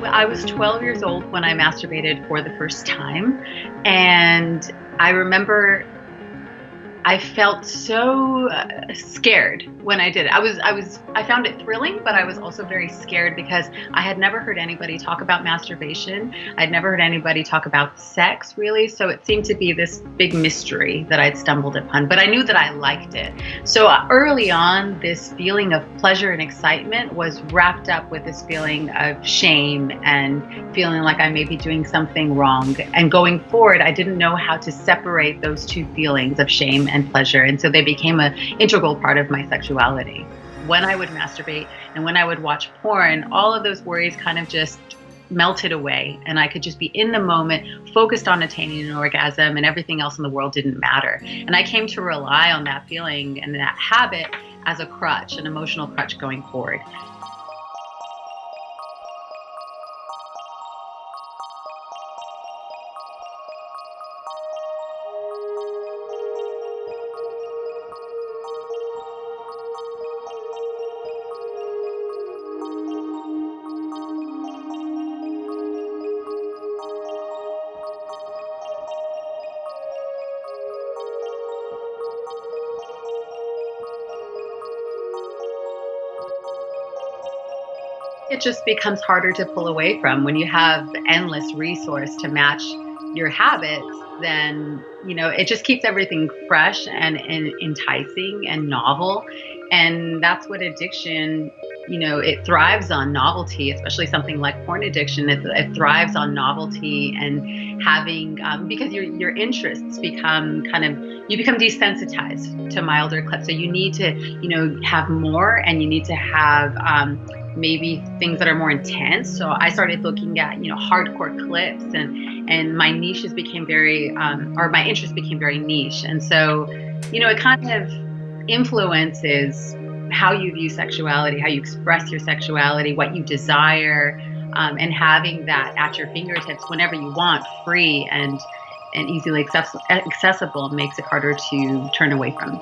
I was 12 years old when I masturbated for the first time. And I remember I felt so scared when I did it. I found it thrilling, but I was also very scared because I had never heard anybody talk about masturbation. I'd never heard anybody talk about sex, really. So it seemed to be this big mystery that I'd stumbled upon, but I knew that I liked it. So early on, this feeling of pleasure and excitement was wrapped up with this feeling of shame and feeling like I may be doing something wrong. And going forward, I didn't know how to separate those two feelings of shame and pleasure. And so they became an integral part of my sexuality. When I would masturbate and when I would watch porn, all of those worries kind of just melted away. And I could just be in the moment, focused on attaining an orgasm, and everything else in the world didn't matter. And I came to rely on that feeling and that habit as a crutch, an emotional crutch going forward. It just becomes harder to pull away from when you have endless resource to match your habits. Then it just keeps everything fresh and enticing and novel. And that's what addiction, it thrives on novelty, especially something like porn addiction. It thrives on novelty and having, because your interests become you become desensitized to milder clips. So you need to, have more, and you need to have, maybe things that are more intense. So I started looking at, hardcore clips, and my niches became or my interest became very niche. And so, it kind of influences how you view sexuality, how you express your sexuality, what you desire, and having that at your fingertips whenever you want, free and easily accessible, makes it harder to turn away from.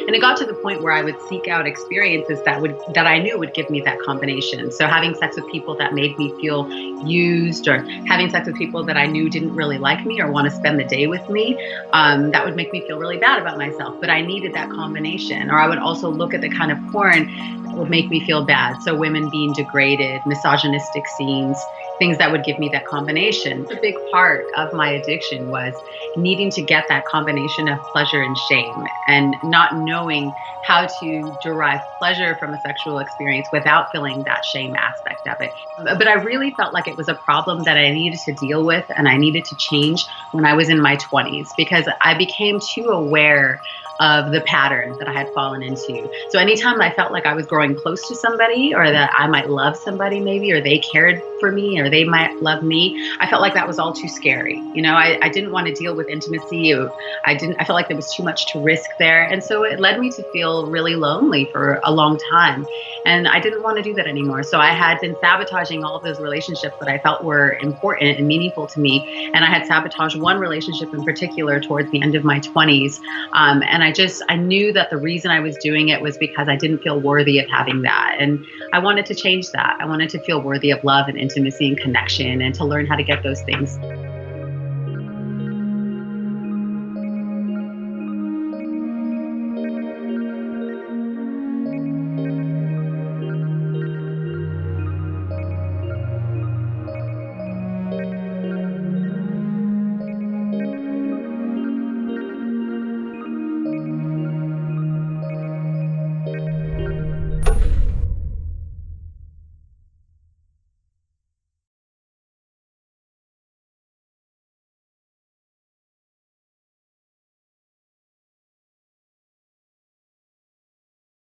And it got to the point where I would seek out experiences that I knew would give me that combination. So having sex with people that made me feel used, or having sex with people that I knew didn't really like me or want to spend the day with me, that would make me feel really bad about myself. But I needed that combination. Or I would also look at the kind of porn that would make me feel bad. So women being degraded, misogynistic scenes, things that would give me that combination. A big part of my addiction was needing to get that combination of pleasure and shame, and not knowing how to derive pleasure from a sexual experience without feeling that shame aspect of it. But I really felt like it was a problem that I needed to deal with and I needed to change when I was in my 20s, because I became too aware of the pattern that I had fallen into. So anytime I felt like I was growing close to somebody, or that I might love somebody maybe, or they cared for me, or they might love me, I felt like that was all too scary. I didn't want to deal with intimacy. I felt like there was too much to risk there. And so it led me to feel really lonely for a long time. And I didn't want to do that anymore. So I had been sabotaging all of those relationships that I felt were important and meaningful to me. And I had sabotaged one relationship in particular towards the end of my 20s. And I knew that the reason I was doing it was because I didn't feel worthy of having that. And I wanted to change that. I wanted to feel worthy of love and intimacy and connection, and to learn how to get those things.